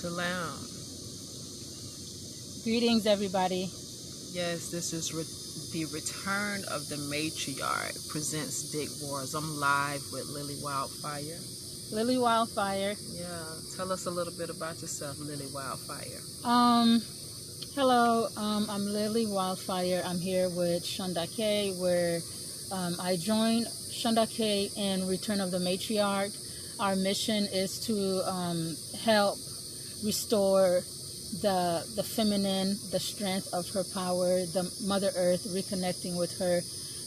Shalom. Greetings, everybody. Yes, this is the return of the Matriarch presents Dick Wars. I'm live with Lily Wildfire. Lily Wildfire. Yeah, tell us a little bit about yourself, Lily Wildfire. Hello. I'm Lily Wildfire. I'm here with Shonda K, where I joined Shonda K in Return of the Matriarch. Our mission is to help restore the feminine, the strength of her power, the Mother Earth, reconnecting with her,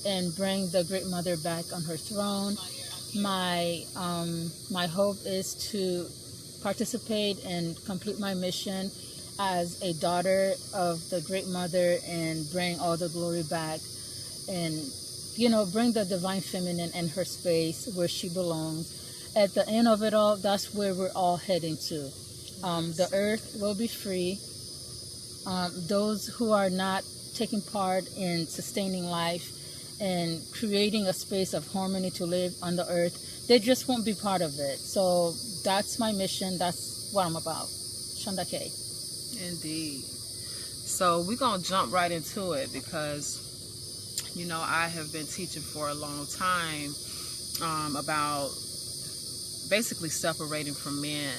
and bring the Great Mother back on her throne. My hope is to participate and complete my mission as a daughter of the Great Mother and bring all the glory back, and bring the divine feminine in her space where she belongs. At the end of it all, that's where we're all heading to. The earth will be free. Those who are not taking part in sustaining life and creating a space of harmony to live on the earth, they just won't be part of it. So that's my mission. That's what I'm about. Shonda K. Indeed. So we're going to jump right into it because, I have been teaching for a long time about basically separating from men.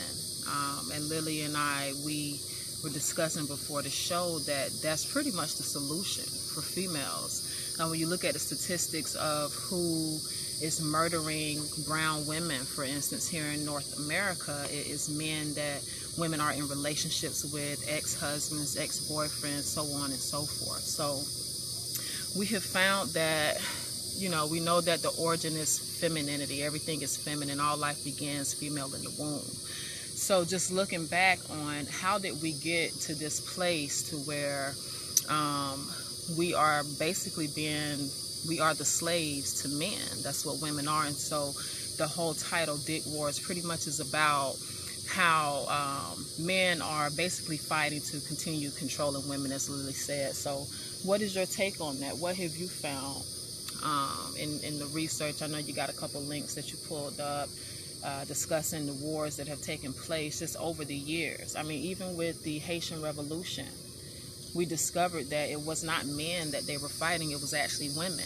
And Lily and I, we were discussing before the show that that's pretty much the solution for females. Now, when you look at the statistics of who is murdering brown women, for instance, here in North America, it is men that women are in relationships with, ex-husbands, ex-boyfriends, so on and so forth. So we have found that, we know that the origin is femininity. Everything is feminine. All life begins female in the womb. So just looking back on how did we get to this place to where we are basically we are the slaves to men. That's what women are. And so the whole title, Dick Wars, pretty much is about how men are basically fighting to continue controlling women, as Lily said. So what is your take on that? What have you found in the research? I know you got a couple links that you pulled up discussing the wars that have taken place just over the years. I mean, even with the Haitian Revolution, we discovered that it was not men that they were fighting, it was actually women.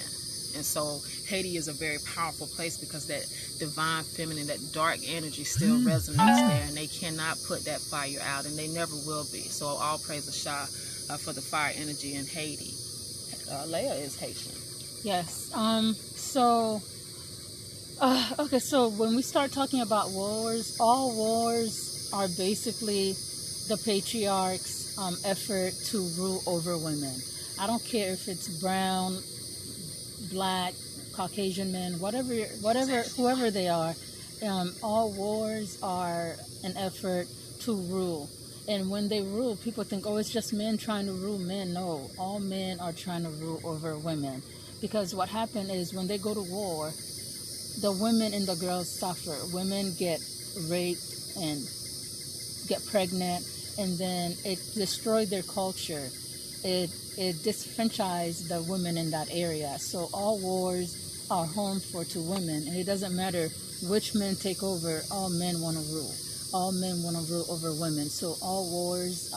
And so Haiti is a very powerful place because that divine feminine, that dark energy still resonates there, and they cannot put that fire out, and they never will be. So all praise the Shah for the fire energy in Haiti. Leah is Haitian. Yes. Okay, so when we start talking about wars, all wars are basically the patriarchs' effort to rule over women. I don't care if it's brown, black, Caucasian men, whoever they are. All wars are an effort to rule. And when they rule, people think, oh, it's just men trying to rule men. No, all men are trying to rule over women. Because what happened is when they go to war, the women and the girls suffer. Women get raped and get pregnant, and then it destroyed their culture. It disenfranchised the women in that area. So all wars are harmful to women, and it doesn't matter which men take over. All men want to rule. All men want to rule over women. So all wars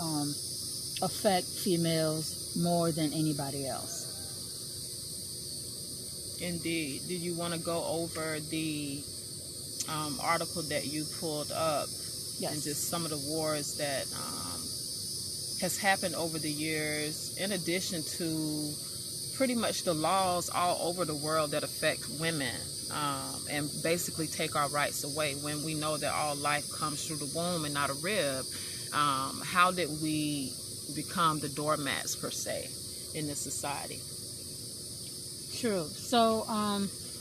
affect females more than anybody else. Indeed. Do you want to go over the article that you pulled up? Yes. And just some of the wars that has happened over the years, in addition to pretty much the laws all over the world that affect women and basically take our rights away when we know that all life comes through the womb and not a rib. How did we become the doormats, per se, in this society? True. So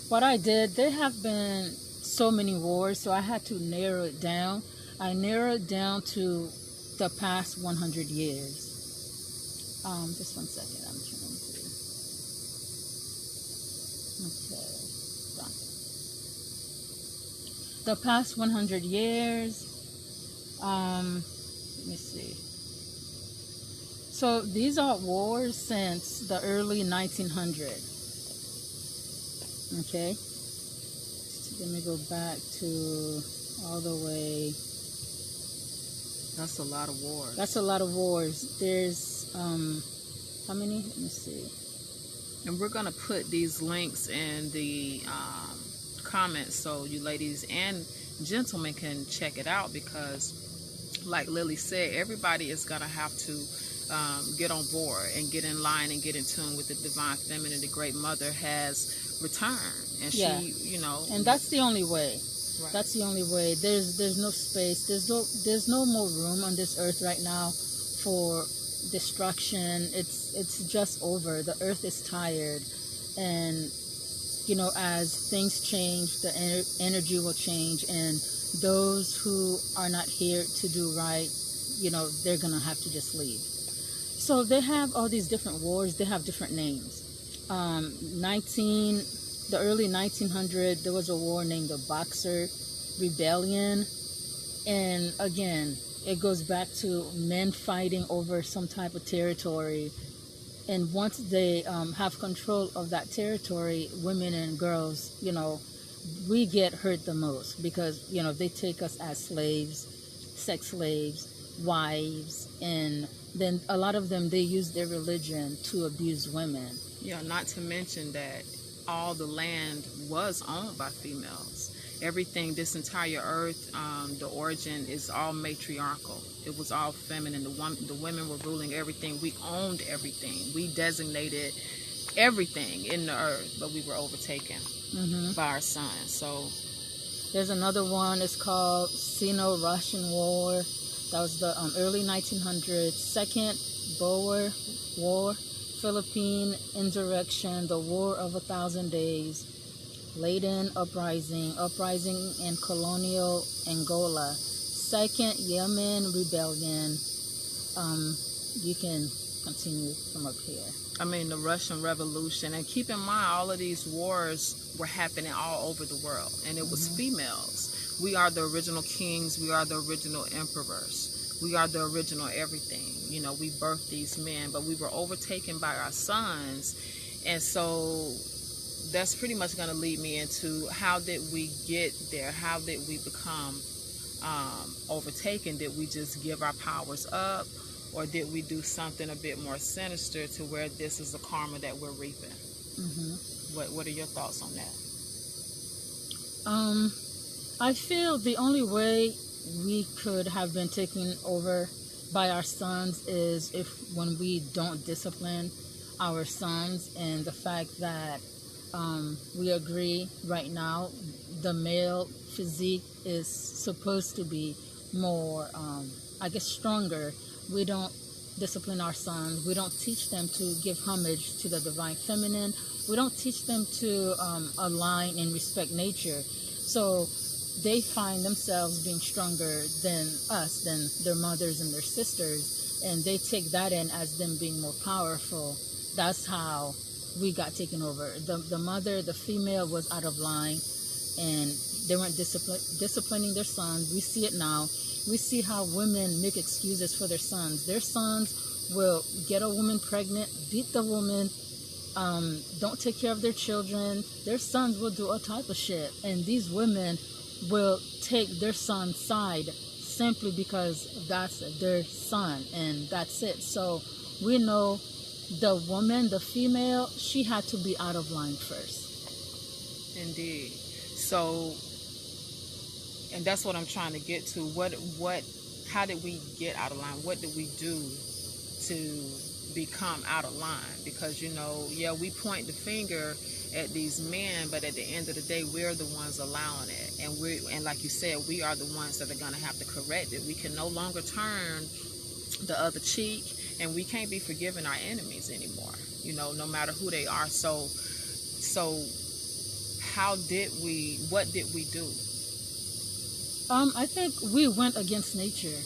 what I did, there have been so many wars, so I had to narrow it down. I narrowed it down to the past 100 years. Just 1 second, I'm trying to... Okay, done. The past 100 years, let me see. So these are wars since the early 1900s. Okay, so let me go back to all the way That's a lot of wars. That's a lot of wars. There's how many? Let me see. And we're going to put these links in the comments so you ladies and gentlemen can check it out, because like Lily said, everybody is going to have to get on board and get in line and get in tune with the divine feminine. The great mother has returned, and Yeah. she, you know, And that's the only way. right. That's the only way. There's no space. There's no more room on this earth right now for destruction. It's just over. The earth is tired, and you know, as things change, the energy will change, and those who are not here to do right, you know, they're gonna have to just leave. So they have all these different wars. They have different names. The early 1900, there was a war named the Boxer Rebellion, and again, it goes back to men fighting over some type of territory. And once they have control of that territory, women and girls, you know, we get hurt the most, because, you know, they take us as slaves, sex slaves, wives, and then a lot of them, they use their religion to abuse women. Yeah, not to mention that all the land was owned by females. Everything, this entire earth, the origin is all matriarchal. It was all feminine. The women were ruling everything. We owned everything. We designated everything in the earth, but we were overtaken by our sons. So there's another one. It's called Sino-Russian War. That was the early 1900s. Second Boer War, Philippine Insurrection, the War of 1,000 Days, Leiden Uprising in colonial Angola, Second Yemen Rebellion. You can continue from up here. I mean, the Russian Revolution. And keep in mind, all of these wars were happening all over the world, and it was females. We are the original kings. We are the original emperors. We are the original everything. You know, we birthed these men, but we were overtaken by our sons. And so that's pretty much going to lead me into, how did we get there? How did we become overtaken? Did we just give our powers up, or did we do something a bit more sinister to where this is the karma that we're reaping? What are your thoughts on that? I feel the only way we could have been taken over by our sons is if when we don't discipline our sons, and the fact that we agree right now the male physique is supposed to be more, I guess, stronger. We don't discipline our sons. We don't teach them to give homage to the divine feminine. We don't teach them to align and respect nature. So they find themselves being stronger than us, than their mothers and their sisters, and they take that in as them being more powerful. That's how we got taken over. The mother, the female, was out of line, and they weren't disciplining their sons. We see it now. We see how women make excuses for their sons. Their sons will get a woman pregnant, beat the woman, don't take care of their children. Their sons will do all type of shit, and these women will take their son's side simply because that's their son, and that's it. So we know the woman, the female, she had to be out of line first. Indeed. So, and that's what I'm trying to get to. How did we get out of line? What did we do to become out of line? Because, you know, yeah, we point the finger at these men, but at the end of the day, we're the ones allowing it. And like you said, we are the ones that are going to have to correct it. We can no longer turn the other cheek, and we can't be forgiving our enemies anymore, you know, no matter who they are. So what did we do? I think we went against nature.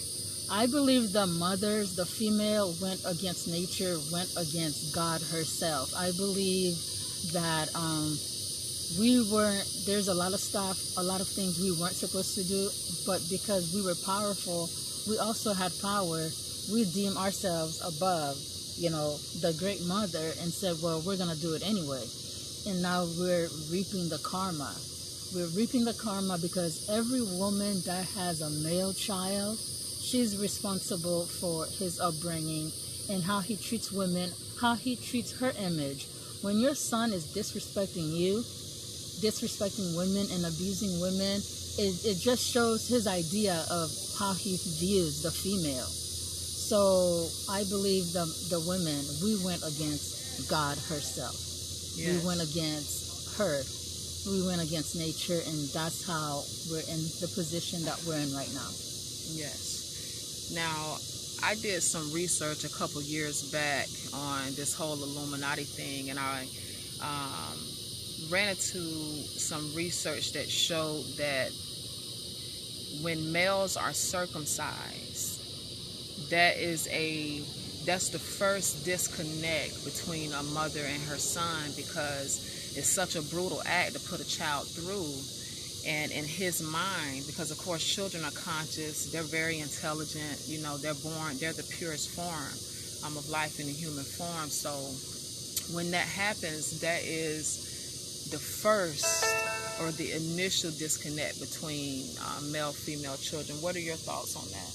I believe the mothers, the female, went against nature, went against God herself. I believe that there's a lot of stuff, a lot of things we weren't supposed to do, but because we were powerful, we also had power. We deem ourselves above, you know, the great mother, and said, well, we're going to do it anyway. And now we're reaping the karma. We're reaping the karma because every woman that has a male child, she's responsible for his upbringing and how he treats women, how he treats her image. When your son is disrespecting you, disrespecting women and abusing women, it just shows his idea of how he views the female. So I believe the women, we went against God herself. Yes. We went against her. We went against nature, and that's how we're in the position that we're in right now. Yes. Now, I did some research a couple years back on this whole Illuminati thing, and I ran into some research that showed that when males are circumcised, that's the first disconnect between a mother and her son, because it's such a brutal act to put a child through. And in his mind, because of course children are conscious, they're very intelligent, you know, they're the purest form of life in the human form. So when that happens, that is the first or the initial disconnect between male-female children. What are your thoughts on that?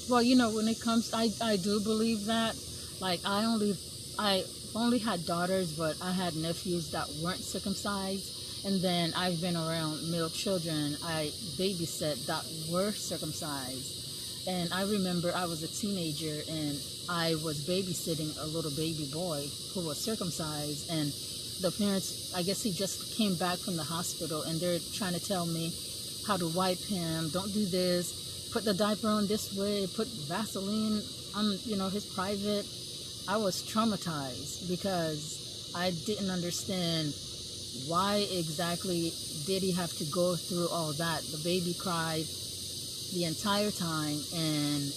Well, you know, when it comes, I do believe that. Like, I only had daughters, but I had nephews that weren't circumcised. And then I've been around male children I babysit that were circumcised. And I remember I was a teenager and I was babysitting a little baby boy who was circumcised. And the parents, I guess he just came back from the hospital, and they're trying to tell me how to wipe him. Don't do this. Put the diaper on this way. Put Vaseline on, you know, his private. I was traumatized because I didn't understand why exactly did he have to go through all that. The baby cried the entire time, and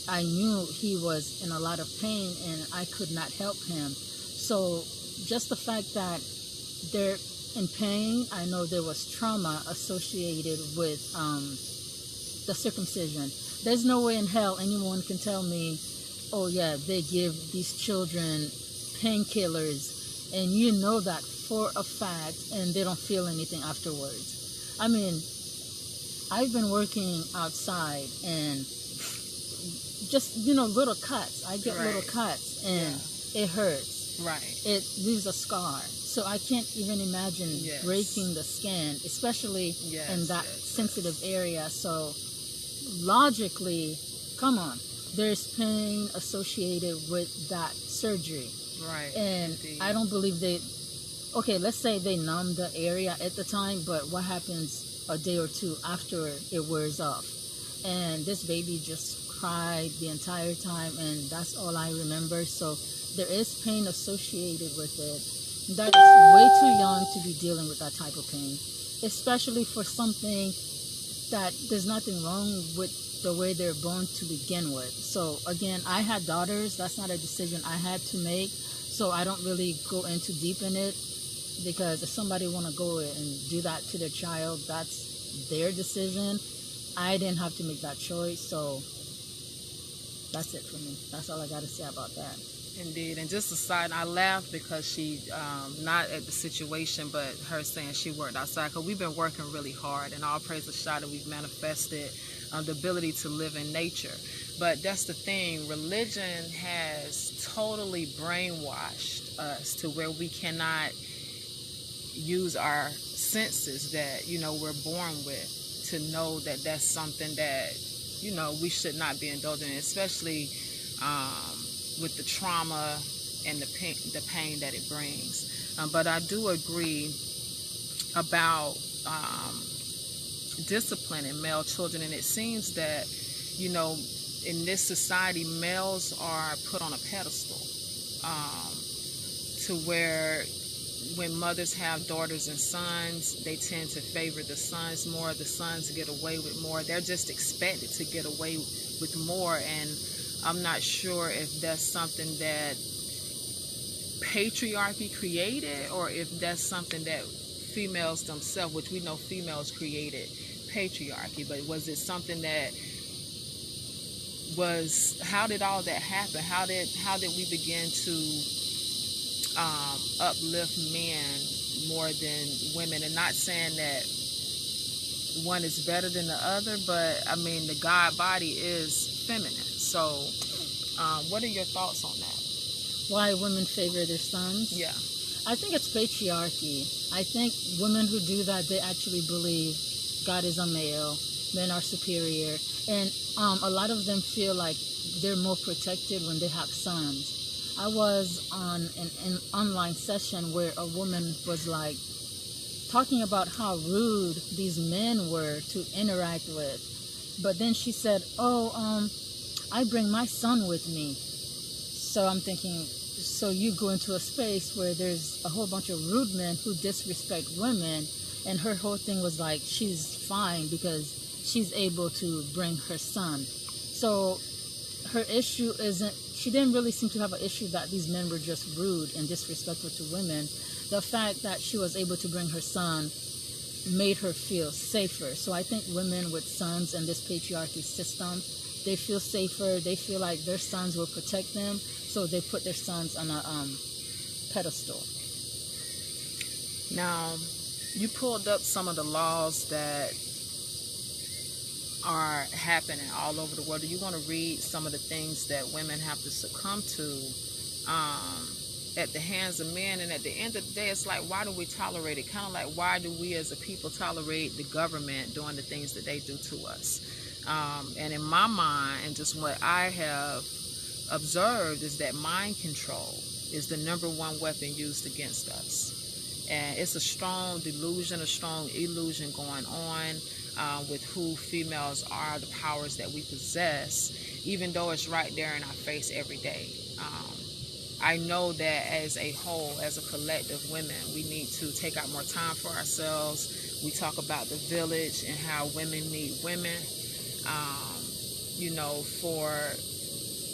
I knew he was in a lot of pain, and I could not help him. So just the fact that they're in pain, I know there was trauma associated with the circumcision. There's no way in hell anyone can tell me, oh yeah, they give these children painkillers, and you know that for a fact, and they don't feel anything afterwards. I mean, I've been working outside, and just, you know, little cuts. I get little cuts, and it hurts. Right. It leaves a scar. So I can't even imagine breaking the skin, especially in that sensitive area. So logically, come on, there's pain associated with that surgery. Right. And indeed, I don't believe okay, let's say they numb the area at the time, but what happens a day or two after it wears off? And this baby just cried the entire time, and that's all I remember. So there is pain associated with it. That is way too young to be dealing with that type of pain, especially for something that there's nothing wrong with the way they're born to begin with. So again, I had daughters. That's not a decision I had to make. So I don't really go into deep in it, because if somebody want to go and do that to their child, that's their decision. I didn't have to make that choice. So that's it for me. That's all I got to say about that. Indeed. And just a side, I laughed because she, not at the situation, but her saying she worked outside, because we've been working really hard, and all praise the shot that we've manifested the ability to live in nature. But that's the thing, religion has totally brainwashed us to where we cannot use our senses that, you know, we're born with to know that that's something that, you know, we should not be indulging in, especially with the trauma and the pain that it brings. But I do agree about disciplining male children, and it seems that, you know, in this society, males are put on a pedestal to where when mothers have daughters and sons, they tend to favor the sons more. The sons get away with more. They're just expected to get away with more, and I'm not sure if that's something that patriarchy created, or if that's something that females themselves, which we know females created patriarchy, but was it something that was, how did all that happen? How did we begin to uplift men more than women? And not saying that one is better than the other, but I mean, the God body is feminine. So, what are your thoughts on that? Why women favor their sons? Yeah. I think it's patriarchy. I think women who do that, they actually believe God is a male, men are superior, and a lot of them feel like they're more protected when they have sons. I was on an online session where a woman was like talking about how rude these men were to interact with, but then she said, "Oh, I bring my son with me." So I'm thinking, so you go into a space where there's a whole bunch of rude men who disrespect women, and her whole thing was like she's fine because she's able to bring her son. So her issue isn't, she didn't really seem to have an issue that these men were just rude and disrespectful to women. The fact that she was able to bring her son made her feel safer. So I think women with sons in this patriarchy system, they feel safer. They feel like their sons will protect them, so they put their sons on a pedestal. Now, you pulled up some of the laws that are happening all over the world. Do you want to read some of the things that women have to succumb to at the hands of men? And at the end of the day, it's like, why do we tolerate it? Kind of like, why do we as a people tolerate the government doing the things that they do to us? And in my mind, and just what I have observed, is that mind control is the #1 weapon used against us. And it's a strong delusion, a strong illusion going on with who females are, the powers that we possess, even though it's right there in our face every day. I know that as a whole, as a collective women, we need to take out more time for ourselves. We talk about the village and how women need women, for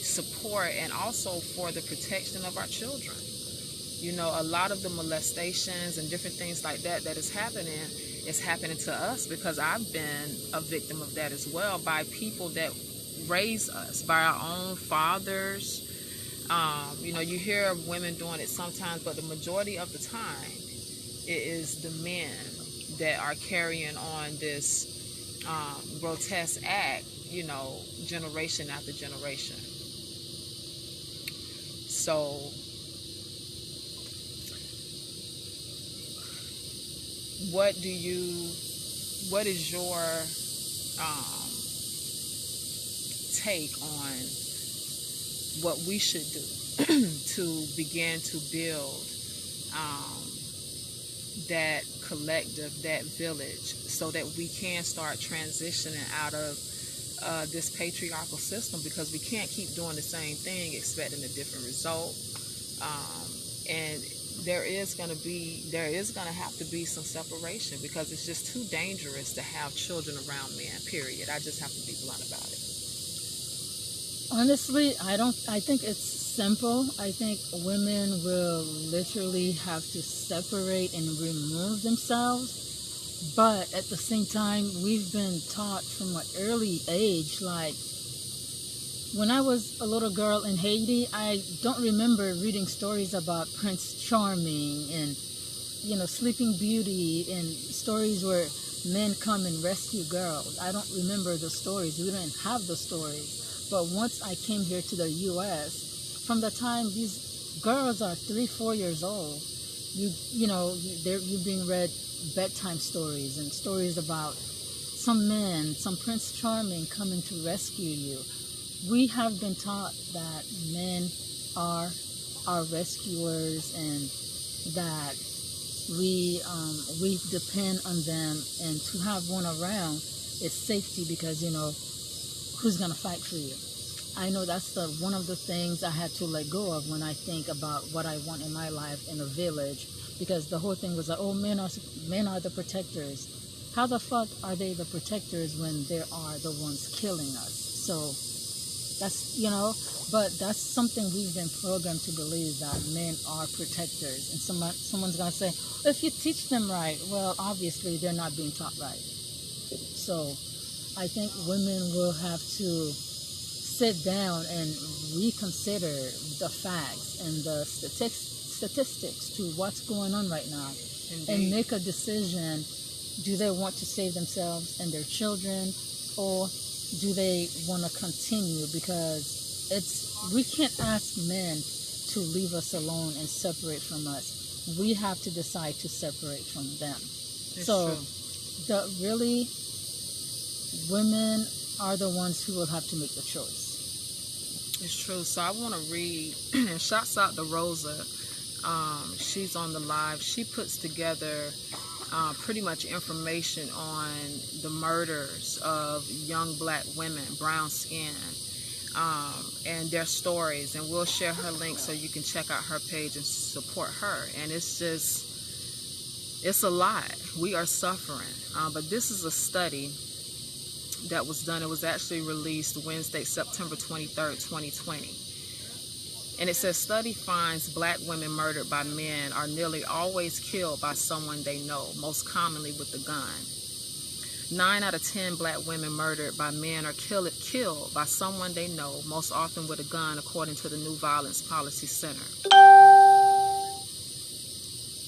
support and also for the protection of our children. A lot of the molestations and different things like that is happening to us, because I've been a victim of that as well, by people that raise us, by our own fathers. You hear of women doing it sometimes, but the majority of the time, it is the men that are carrying on this grotesque act, generation after generation. So, what is your take on what we should do to begin to build that collective, that village, so that we can start transitioning out of this patriarchal system? Because we can't keep doing the same thing expecting a different result. And there is going to have to be some separation, because it's just too dangerous to have children around men, period. I just have to be blunt about it. Honestly, I think it's simple. I think women will literally have to separate and remove themselves. But at the same time, we've been taught from an early age, like, when I was a little girl in Haiti, I don't remember reading stories about Prince Charming and, Sleeping Beauty, and stories where men come and rescue girls. I don't remember those stories. We didn't have those stories. But once I came here to the U.S., from the time these girls are 3-4 years old, you're being read bedtime stories and stories about some men, some Prince Charming coming to rescue you. We have been taught that men are our rescuers, and that we depend on them, and to have one around is safety, because who's gonna fight for you? I know that's one of the things I had to let go of when I think about what I want in my life in a village, because the whole thing was like, oh, men are the protectors. How the fuck are they the protectors when they are the ones killing us? So that's, but that's something we've been programmed to believe, that men are protectors. And someone's going to say, if you teach them right, well, obviously they're not being taught right. So I think women will have to sit down and reconsider the facts and the statistics to what's going on right now. Indeed. And make a decision Do they want to save themselves and their children, or do they want to continue? Because we can't ask men to leave us alone and separate from us. We have to decide to separate from them. It's so true. really, women are the ones who will have to make the choice. It's true. So I want to read, and shouts out to Rosa. She's on the live. She puts together pretty much information on the murders of young black women, brown skin, and their stories. And we'll share her link so you can check out her page and support her. And it's a lot. We are suffering. But this is a study that was done. It was actually released Wednesday, September 23rd, 2020. And it says, study finds black women murdered by men are nearly always killed by someone they know, most commonly with a gun. 9 out of 10 black women murdered by men are killed by someone they know, most often with a gun, according to the New Violence Policy Center.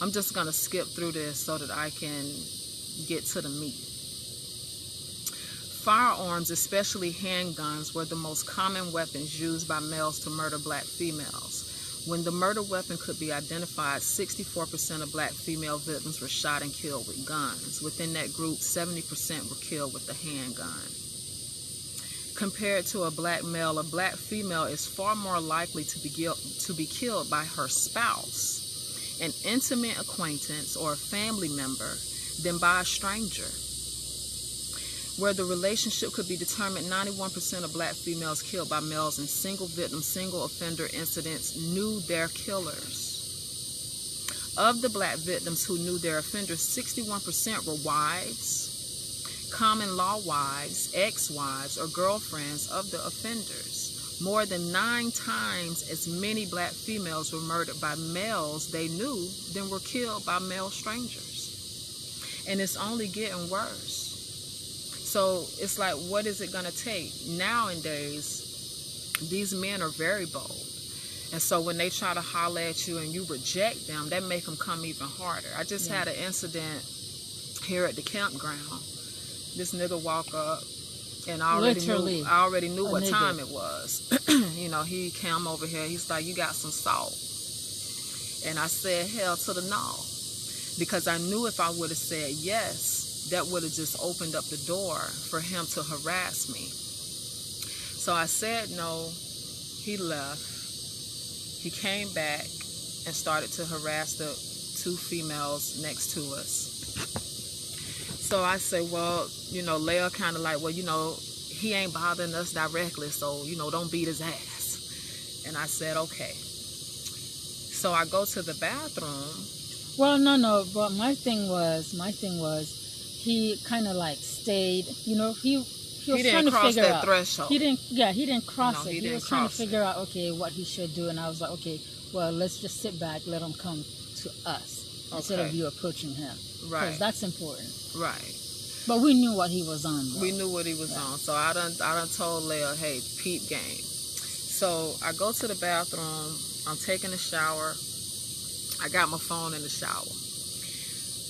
I'm just going to skip through this so that I can get to the meat. Firearms, especially handguns, were the most common weapons used by males to murder black females. When the murder weapon could be identified, 64% of black female victims were shot and killed with guns. Within that group, 70% were killed with a handgun. Compared to a black male, a black female is far more likely to be killed by her spouse, an intimate acquaintance, or a family member than by a stranger. Where the relationship could be determined, 91% of black females killed by males in single victim, single offender incidents knew their killers. Of the black victims who knew their offenders, 61% were wives, common law wives, ex-wives, or girlfriends of the offenders. More than 9 times as many black females were murdered by males they knew than were killed by male strangers. And it's only getting worse. So it's like, what is it going to take? Nowadays, these men are very bold. And so when they try to holler at you and you reject them, that make them come even harder. I just had an incident here at the campground. This nigga walk up, and I already knew what time it was. You know, he came over here. He's like, you got some salt? And I said, hell to the no. Because I knew if I would have said yes, that would have just opened up the door for him to harass me. So I said no. He left. He came back and started to harass the 2 females next to us. So I said, well, you know, Leah kind of like, well, you know, he ain't bothering us directly, so, you know, don't beat his ass. And I said, okay. So I go to the bathroom. Well, no, but my thing was, he kind of like stayed, you know, he was trying to figure out. Threshold. He didn't cross it. He was trying to figure out, okay, what he should do. And I was like, okay, well, let's just sit back, let him come to us instead of you approaching him. Right. Because that's important. Right. But we knew what he was on, though. We knew what he was on. So I done told Leah, hey, peep game. So I go to the bathroom. I'm taking a shower. I got my phone in the shower.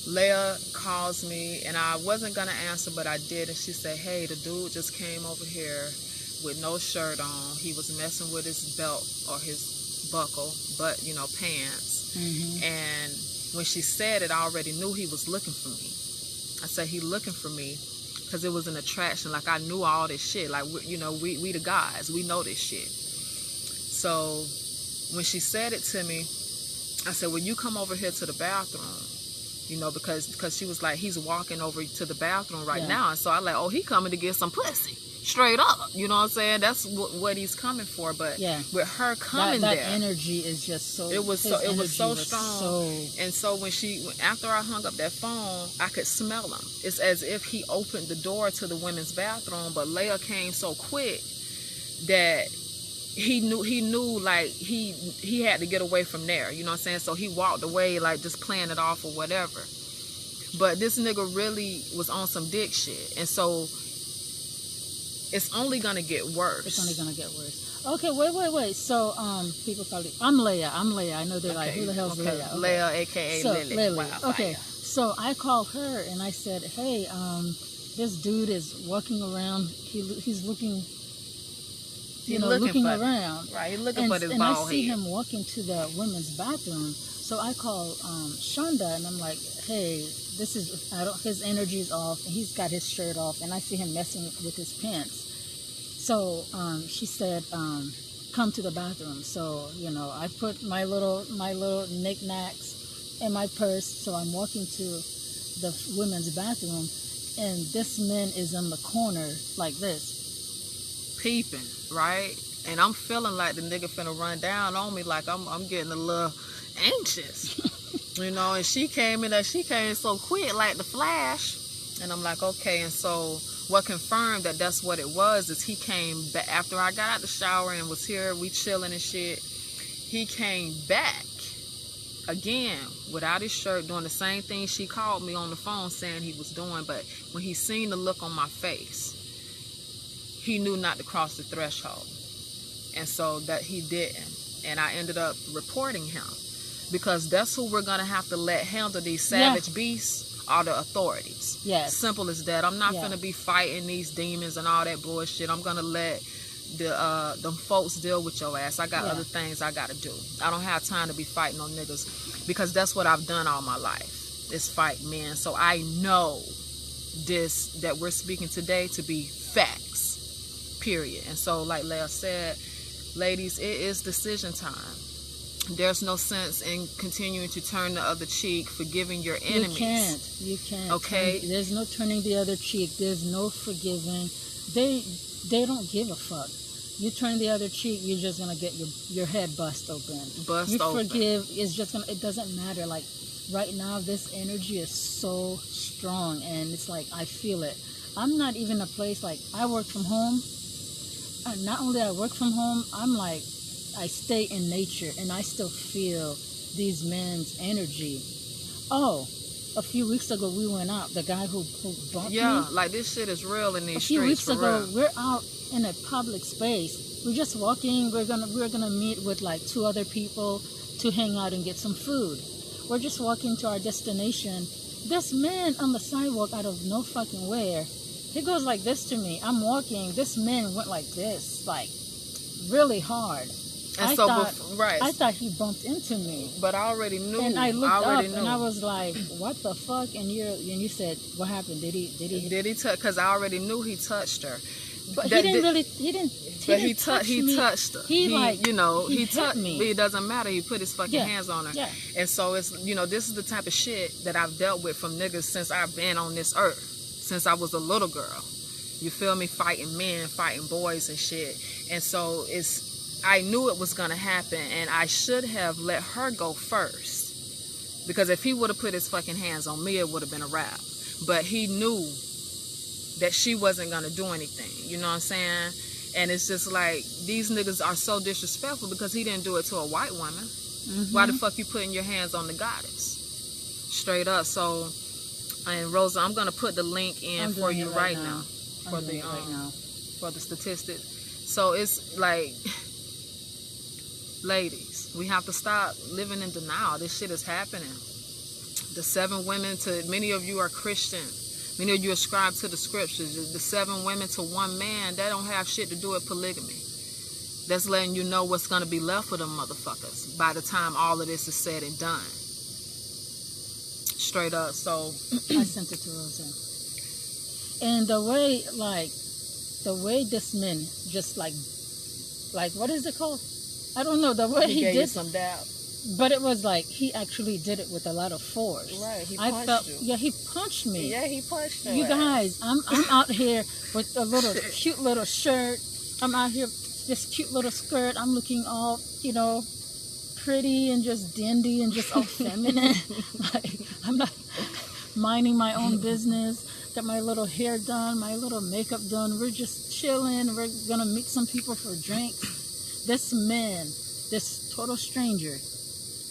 Leah calls me, and I wasn't going to answer, but I did. And she said, hey, the dude just came over here with no shirt on. He was messing with his belt or his buckle, but, you know, pants. Mm-hmm. And when she said it, I already knew he was looking for me. I said, he looking for me because it was an attraction. Like, I knew all this shit. Like, you know, we the guys. We know this shit. So when she said it to me, I said, well, you come over here to the bathroom. You know, because she was like, he's walking over to the bathroom right now. And so I like, oh, he coming to get some pussy. Straight up. You know what I'm saying? That's what he's coming for. But with her coming that there. energy is just so... It was so strong. And so after I hung up that phone, I could smell him. It's as if he opened the door to the women's bathroom. But Leah came so quick that he knew like he had to get away from there, you know what I'm saying? So he walked away like just playing it off or whatever. But this nigga really was on some dick shit. And so it's only gonna get worse. It's only gonna get worse. Okay, wait. So people probably I'm Leah. I know they're like, who the hell's Leah? Okay. Leah, aka Lily. Wow, okay. So I called her and I said, hey, this dude is walking around. He's looking, looking around. Right, he's looking for this bald head. And I see him walking to the women's bathroom. So I call Shonda and I'm like, hey, his energy is off and he's got his shirt off and I see him messing with his pants. So she said, come to the bathroom. So, I put my little knickknacks in my purse. So I'm walking to the women's bathroom and this man is in the corner like this. Peeping, right? And I'm feeling like the nigga finna run down on me, like I'm getting a little anxious. And she came so quick, like the Flash. And I'm like, okay. And so what confirmed that that's what it was is he came back after I got out the shower and was here, we chilling and shit. He came back again without his shirt, doing the same thing she called me on the phone saying he was doing. But when he seen the look on my face, he knew not to cross the threshold. And so that he didn't. And I ended up reporting him because that's who we're going to have to let handle these savage beasts. Are the authorities. Yes. Simple as that. I'm not gonna be fighting these demons and all that bullshit. I'm gonna let them folks deal with your ass. I got other things I gotta do. I don't have time to be fighting on niggas because that's what I've done all my life. Is fight men. So I know this that we're speaking today to be facts. Period. And so like Leah said, ladies, it is decision time. There's no sense in continuing to turn the other cheek, forgiving your enemies. You can't. Okay? There's no turning the other cheek. There's no forgiving. They don't give a fuck. You turn the other cheek, you're just gonna get your head bust open. You forgive, it doesn't matter. Like right now, this energy is so strong, and it's like I feel it. I'm not even a place like I work from home. Not only I work from home, I'm like. I stay in nature and I still feel these men's energy. Oh, a few weeks ago we went out. The guy who bumped me. Yeah, like this shit is real in these streets. A few weeks ago, real. We're out in a public space. We're just walking. We're gonna meet with like 2 other people to hang out and get some food. We're just walking to our destination. This man on the sidewalk out of no fucking where, he goes like this to me. I'm walking. This man went like this, like really hard. And I thought he bumped into me, but I already knew. And I looked up and I was like, "What the fuck?" And you said, "What happened? Did he touch?" Because I already knew he touched her. But he touched her. He touched me. It doesn't matter. He put his fucking hands on her. Yeah. And so it's this is the type of shit that I've dealt with from niggas since I've been on this earth, since I was a little girl. You feel me? Fighting men, fighting boys and shit. And so I knew it was going to happen, and I should have let her go first. Because if he would have put his fucking hands on me, it would have been a wrap. But he knew that she wasn't going to do anything. You know what I'm saying? And it's just like, these niggas are so disrespectful because he didn't do it to a white woman. Mm-hmm. Why the fuck you putting your hands on the goddess? Straight up. So, and Rosa, I'm going to put the link in for you right now. For the statistics. So it's like... Ladies, we have to stop living in denial. This shit is happening. The 7 women many of you are Christian. Many of you ascribe to the scriptures. The 7 women to 1 man, that don't have shit to do with polygamy. That's letting you know what's going to be left of them motherfuckers by the time all of this is said and done. Straight up. So I sent it to Rosa. And the way this man just like what is it called? I don't know, the way he gave did you some doubt. But it was like he actually did it with a lot of force. Right, he punched you. Yeah, he punched me. Yeah, he punched you. You guys, I'm out here with a little cute little shirt. I'm out here this cute little skirt. I'm looking all, pretty and just dandy and just all feminine. Like I'm not minding my own business. Got my little hair done, my little makeup done. We're just chilling. We're gonna meet some people for drinks. This man, this total stranger,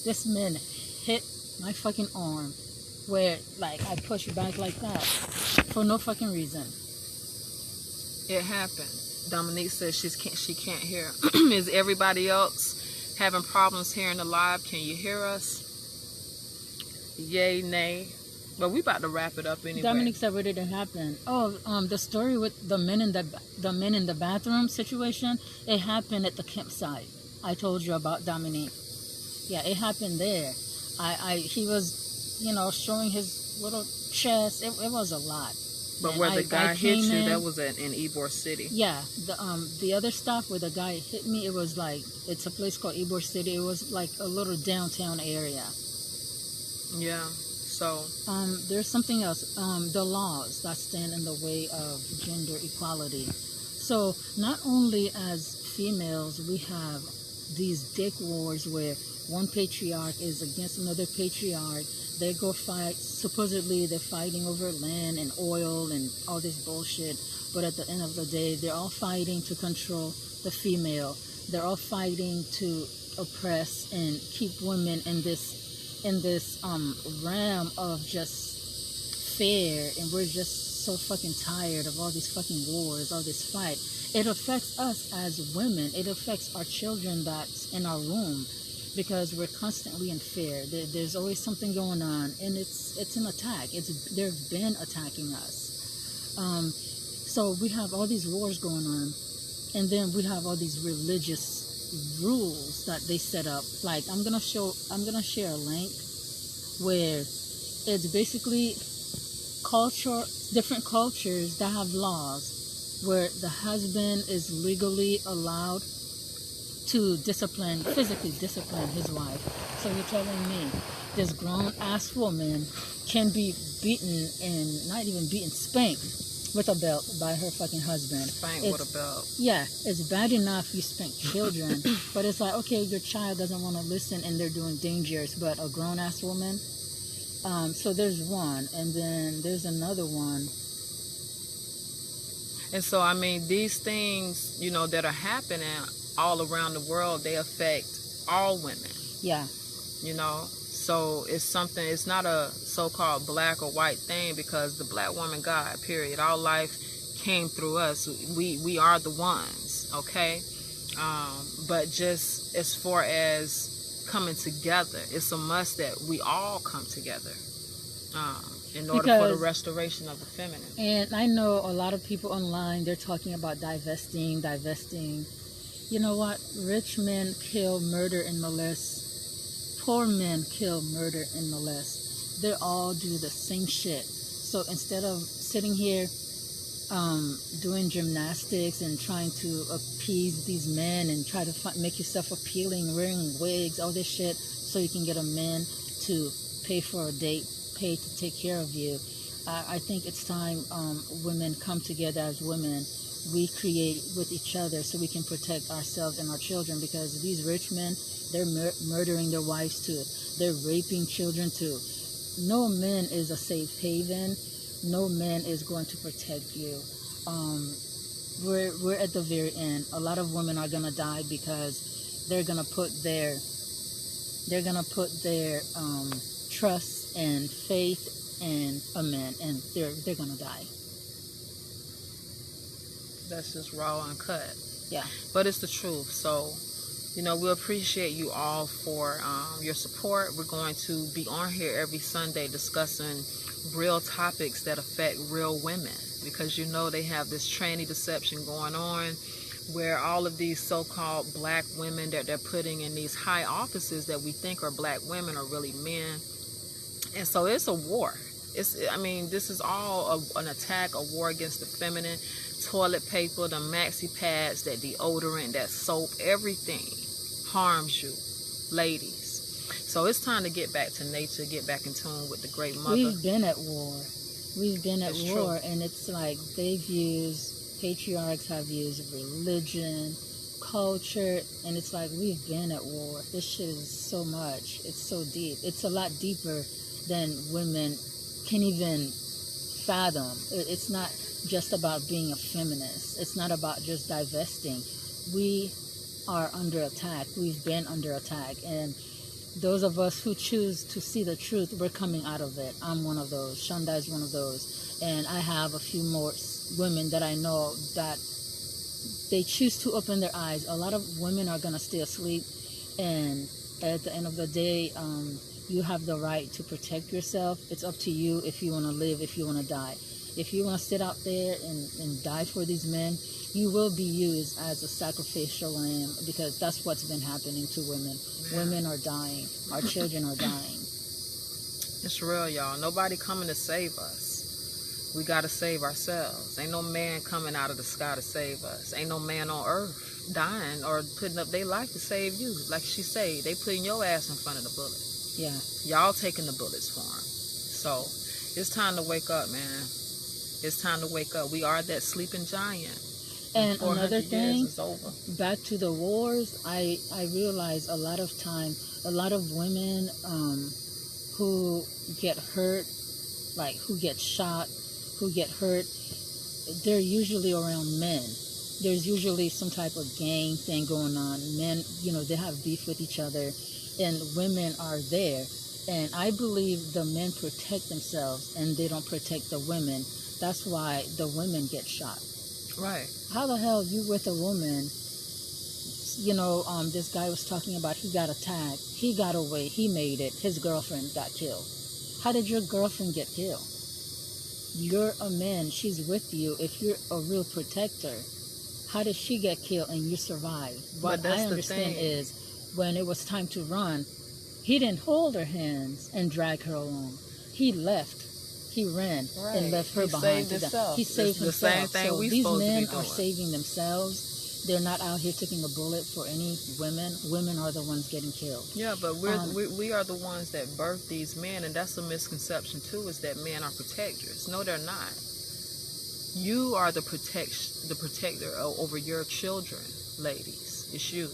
this man hit my fucking arm where, like, I pushed back like that for no fucking reason. It happened. Dominique says she can't hear. Is everybody else having problems hearing the live? Can you hear us? Yay, nay. But we about to wrap it up anyway. Dominique said, "Where did it happen?" Oh, the story with the men in the bathroom situation. It happened at the campsite. I told you about Dominique. Yeah, it happened there. He was, showing his little chest. It was a lot. But where the guy hit you, that was in Ybor City. Yeah, the other stop where the guy hit me, it was like, it's a place called Ybor City. It was like a little downtown area. Yeah. So there's something else. The laws that stand in the way of gender equality. So not only as females, we have these dick wars where one patriarch is against another patriarch. They go fight. Supposedly they're fighting over land and oil and all this bullshit. But at the end of the day, they're all fighting to control the female. They're all fighting to oppress and keep women in this realm of just fear. And we're just so fucking tired of all these fucking wars, all this fight. It affects us as women. It affects our children that's in our womb, because we're constantly in fear. There's always something going on, and it's an attack. They've been attacking us. So we have all these wars going on, and then we have all these religious rules that they set up. Like I'm gonna share a link where it's basically different cultures that have laws where the husband is legally allowed to physically discipline his wife. So you're telling me this grown-ass woman can be beaten, and not even beaten, spanked with a belt by her fucking husband. Spanked with a belt. Yeah, it's bad enough you spank children, but it's like, okay, your child doesn't want to listen and they're doing dangerous, but a grown-ass woman? So there's one, and then there's another one. And so, I mean, these things, that are happening all around the world, they affect all women. Yeah. So it's not a so-called black or white thing, because the black woman, God, period. All life came through us. We are the ones, okay? But just as far as coming together, it's a must that we all come together in order for the restoration of the feminine. And I know a lot of people online, they're talking about divesting. You know what? Rich men kill, murder, and molest. Poor men kill, murder, and molest. They all do the same shit. So instead of sitting here doing gymnastics and trying to appease these men and try to make yourself appealing, wearing wigs, all this shit, so you can get a man to pay for a date, pay to take care of you, I think it's time women come together as women. We create with each other so we can protect ourselves and our children, because these rich men, they're murdering their wives too. They're raping children too. No man is a safe haven. No man is going to protect you. We're at the very end. A lot of women are gonna die because they're gonna put their trust and faith in a man, and they're gonna die. That's just raw and cut. Yeah. But it's the truth. So, we appreciate you all for your support. We're going to be on here every Sunday discussing real topics that affect real women, because they have this tranny deception going on, where all of these so-called black women that they're putting in these high offices that we think are black women are really men. And so it's a war. This is all an attack, a war against the feminine. Toilet paper, the maxi pads, that deodorant, that soap, everything harms you, ladies. So it's time to get back to nature, get back in tune with the great mother. We've been at war. And it's like patriarchs have used religion, culture, and it's like we've been at war. This shit is so much. It's so deep. It's a lot deeper than women can even fathom. It's not just about being a feminist. It's not about just divesting. We are under attack. We've been under attack. And those of us who choose to see the truth, we're coming out of it. I'm one of those. Shonda is one of those. And I have a few more women that I know that they choose to open their eyes. A lot of women are going to stay asleep. And at the end of the day, You have the right to protect yourself. It's up to you if you want to live, if you want to die. If you want to sit out there and die for these men, you will be used as a sacrificial lamb, because that's what's been happening to women. Yeah. Women are dying. Our children are dying. It's real, y'all. Nobody coming to save us. We got to save ourselves. Ain't no man coming out of the sky to save us. Ain't no man on earth dying or putting up their life to save you. Like she say, they putting your ass in front of the bullet. Yeah. Y'all taking the bullets for them. So it's time to wake up, man. It's time to wake up. We are that sleeping giant. And another 400 thing, years is over. back to the wars, I realize a lot of time, a lot of women who get hurt, like who get shot, who get hurt, they're usually around men. There's usually some type of gang thing going on. Men, they have beef with each other, and women are there. And I believe the men protect themselves and they don't protect the women. That's why the women get shot. Right. How the hell you with a woman? This guy was talking about he got attacked. He got away. He made it. His girlfriend got killed. How did your girlfriend get killed? You're a man. She's with you. If you're a real protector, how did she get killed and you survived? What I understand is when it was time to run, he didn't hold her hands and drag her along. He left. He ran and left her behind. He saved himself. The same thing so we these supposed to be men doing. are saving themselves. They're not out here taking a bullet for any women. Women are the ones getting killed. Yeah, but we are the ones that birth these men, and that's a misconception too, is that men are protectors. No, they're not. You are the protector over your children, ladies. It's you.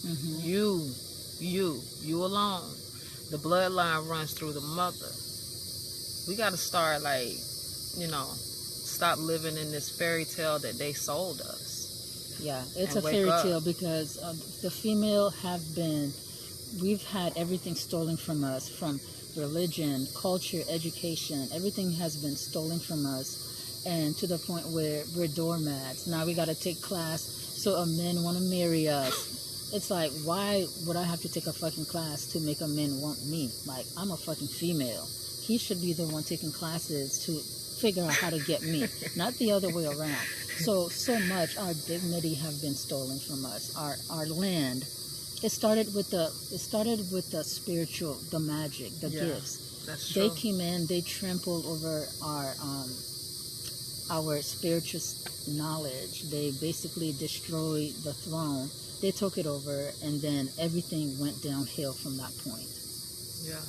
Mm-hmm. You alone. The bloodline runs through the mother. We got to start, stop living in this fairy tale that they sold us. Yeah, it's a fairy tale because the female we've had everything stolen from us, from religion, culture, education. Everything has been stolen from us, and to the point where we're doormats. Now we got to take class so a man want to marry us. It's like, why would I have to take a fucking class to make a man want me? Like, I'm a fucking female. He should be the one taking classes to figure out how to get me, not the other way around. So much our dignity have been stolen from us. Our land. It started with the spiritual, the magic, the gifts. That's true. They came in. They trampled over our spiritual knowledge. They basically destroyed the throne. They took it over, and then everything went downhill from that point. Yeah.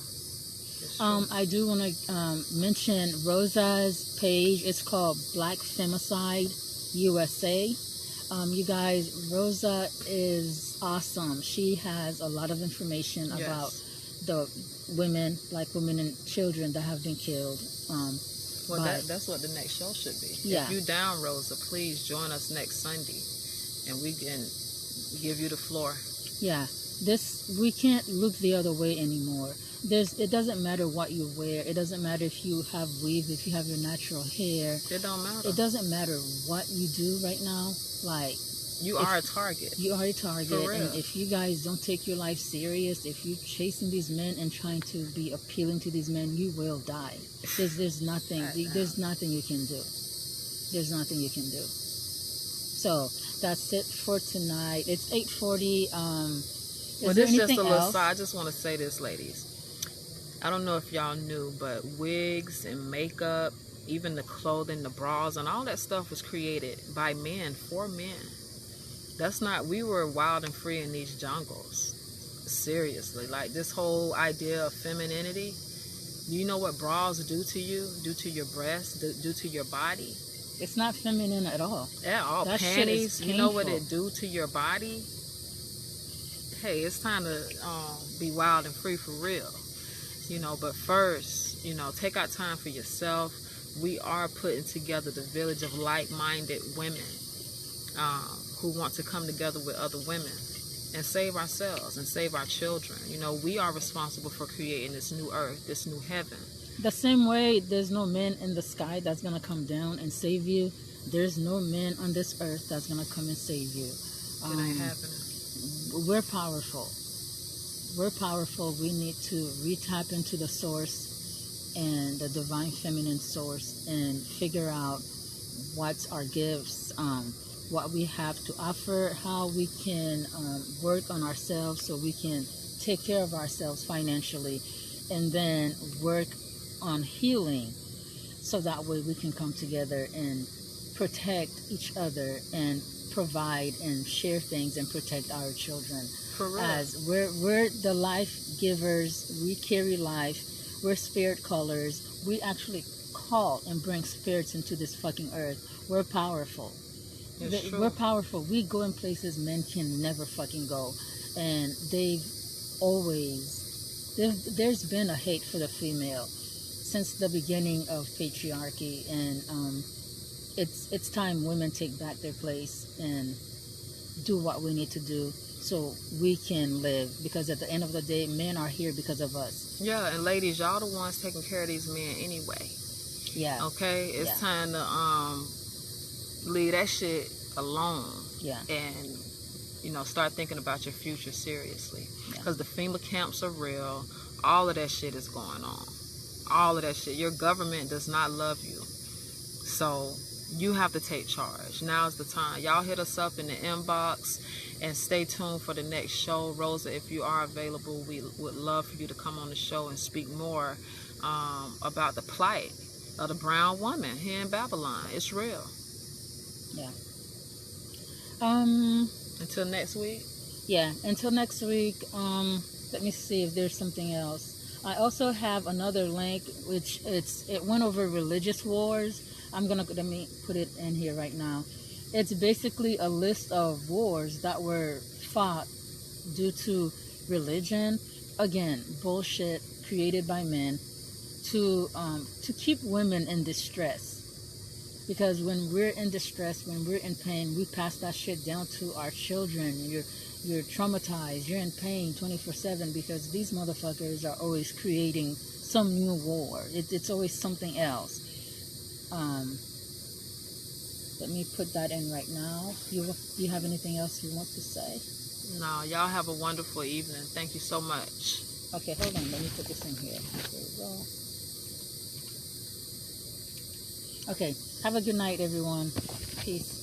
I do want to mention Rosa's page. It's called Black Femicide USA. You guys, Rosa is awesome. She has a lot of information about the women, black women and children that have been killed. That's what the next show should be. Yeah. If you down, Rosa, please join us next Sunday, and we can give you the floor. Yeah, we can't look the other way anymore. It doesn't matter what you wear. It doesn't matter if you have weave, if you have your natural hair. It don't matter. It doesn't matter what you do right now. Like, you are a target. You are a target. For real. And if you guys don't take your life serious, if you're chasing these men and trying to be appealing to these men, you will die. There's nothing you can do. There's nothing you can do. So that's it for tonight. It's 8:40. This is just a little side. I just want to say this, ladies. I don't know if y'all knew, but wigs and makeup, even the clothing, the bras, and all that stuff was created by men for men. We were wild and free in these jungles. Seriously, like this whole idea of femininity. Do you know what bras do to you? Do to your breasts? Do to your body? It's not feminine at all. At all. That Panties, shit is you know what painful. it do to your body? Hey, it's time to be wild and free for real. But first, take out time for yourself. We are putting together the village of like-minded women who want to come together with other women and save ourselves and save our children. We are responsible for creating this new earth, this new heaven. The same way there's no man in the sky that's going to come down and save you, there's no man on this earth that's going to come and save you. It ain't happening. We're powerful. we're powerful. We need to re-tap into the source and the divine feminine source and figure out what's our gifts, what we have to offer, how we can work on ourselves so we can take care of ourselves financially, and then work on healing so that way we can come together and protect each other and provide and share things and protect our children. For real. As we're the life givers, we carry life, we're spirit callers, we actually call and bring spirits into this fucking earth. We're powerful. We're powerful. We go in places men can never fucking go. And there's been a hate for the female since the beginning of patriarchy, and it's time women take back their place and do what we need to do so we can live, because at the end of the day, men are here because of us. Yeah, and ladies, y'all the ones taking care of these men anyway. Yeah. Okay? It's time to leave that shit alone. Yeah. And, start thinking about your future seriously. Because the FEMA camps are real. All of that shit is going on. All of that shit. Your government does not love you. So you have to take charge. Now's the time. Y'all hit us up in the inbox and stay tuned for the next show. Rosa, if you are available, we would love for you to come on the show and speak more about the plight of the brown woman here in Babylon. It's real. Yeah. Until next week? Yeah, until next week. Let me see if there's something else. I also have another link, which it went over religious wars. Let me put it in here right now. It's basically a list of wars that were fought due to religion. Again, bullshit created by men to keep women in distress. Because when we're in distress, when we're in pain, we pass that shit down to our children. You're traumatized. You're in pain 24/7 because these motherfuckers are always creating some new war. It's always something else. Let me put that in right now. You have anything else you want to say? No, y'all have a wonderful evening. Thank you so much. Okay, hold on. Let me put this in here. There we go. Okay, have a good night, everyone. Peace.